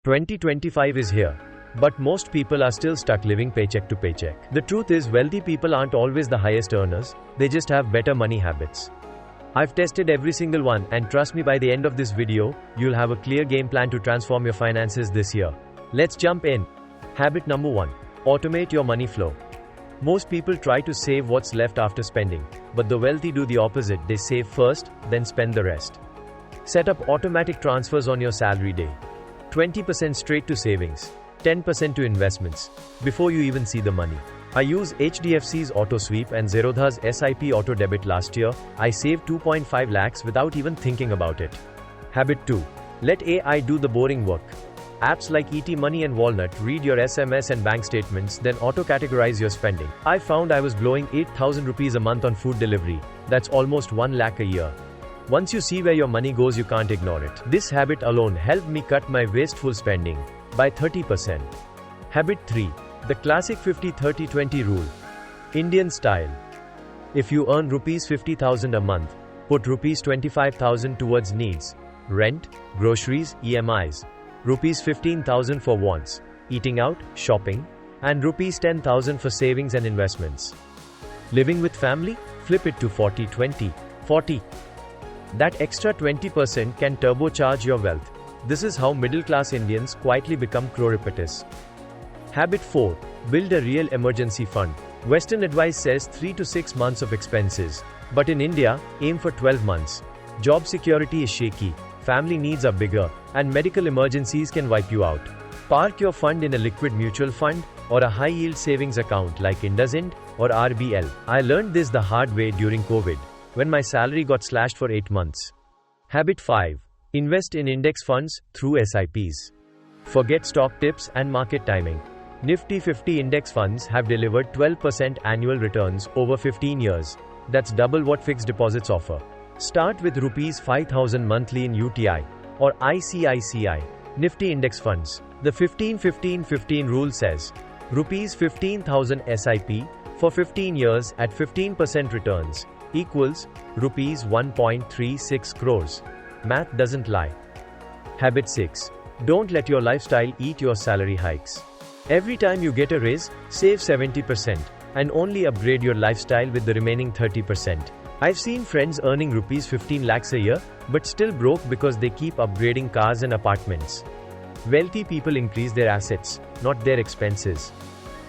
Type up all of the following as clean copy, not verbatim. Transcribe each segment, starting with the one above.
2025 is here, but most people are still stuck living paycheck to paycheck. The truth is, wealthy people aren't always the highest earners, they just have better money habits. I've tested every single one, and trust me, by the end of this video, you'll have a clear game plan to transform your finances this year. Let's jump in. Habit number 1. Automate your money flow. Most people try to save what's left after spending, but the wealthy do the opposite. They save first, then spend the rest. Set up automatic transfers on your salary day. 20% straight to savings, 10% to investments, before you even see the money. I use HDFC's Auto Sweep and Zerodha's SIP Auto Debit. Last year, I saved 2.5 lakhs without even thinking about it. Habit 2. Let AI do the boring work. Apps like ET Money and Walnut read your SMS and bank statements, then auto-categorize your spending. I found I was blowing 8,000 rupees a month on food delivery. That's almost 1 lakh a year. Once you see where your money goes, you can't ignore it. This habit alone helped me cut my wasteful spending by 30%. Habit 3. The classic 50-30-20 rule. Indian style. If you earn rupees 50,000 a month, put rupees 25,000 towards needs, rent, groceries, EMIs, rupees 15,000 for wants, eating out, shopping, and rupees 10,000 for savings and investments. Living with family? Flip it to 40-20-40. That extra 20% can turbocharge your wealth. This is how middle-class Indians quietly become crorepatists. Habit 4. Build a real emergency fund. Western advice says 3 to 6 months of expenses, but in India, aim for 12 months. Job security is shaky, family needs are bigger, and medical emergencies can wipe you out. Park your fund in a liquid mutual fund or a high-yield savings account like IndusInd or RBL. I learned this the hard way during COVID, when my salary got slashed for 8 months. Habit 5. Invest in index funds through SIPs. Forget stock tips and market timing. Nifty 50 index funds have delivered 12% annual returns over 15 years. That's double what fixed deposits offer. Start with rupees 5,000 monthly in UTI or ICICI Nifty index funds. The 15-15-15 rule says rupees 15,000 SIP for 15 years at 15% returns equals rupees 1.36 crores. Math doesn't lie. Habit 6. Don't let your lifestyle eat your salary hikes. Every time you get a raise, save 70% and only upgrade your lifestyle with the remaining 30%. I've seen friends earning rupees 15 lakhs a year, but still broke because they keep upgrading cars and apartments. Wealthy people increase their assets, not their expenses.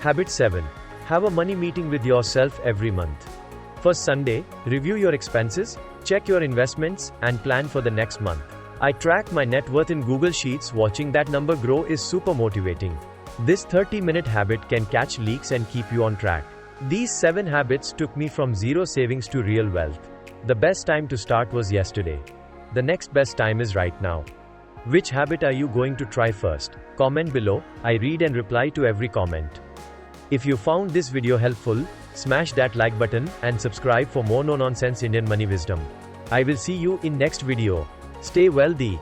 Habit 7. Have a money meeting with yourself every month. First Sunday, review your expenses, check your investments, and plan for the next month. I track my net worth in Google Sheets. Watching that number grow is super motivating. This 30-minute habit can catch leaks and keep you on track. These 7 habits took me from zero savings to real wealth. The best time to start was yesterday. The next best time is right now. Which habit are you going to try first? Comment below. I read and reply to every comment. If you found this video helpful, smash that like button and subscribe for more no-nonsense Indian money wisdom. I will see you in next video. Stay wealthy.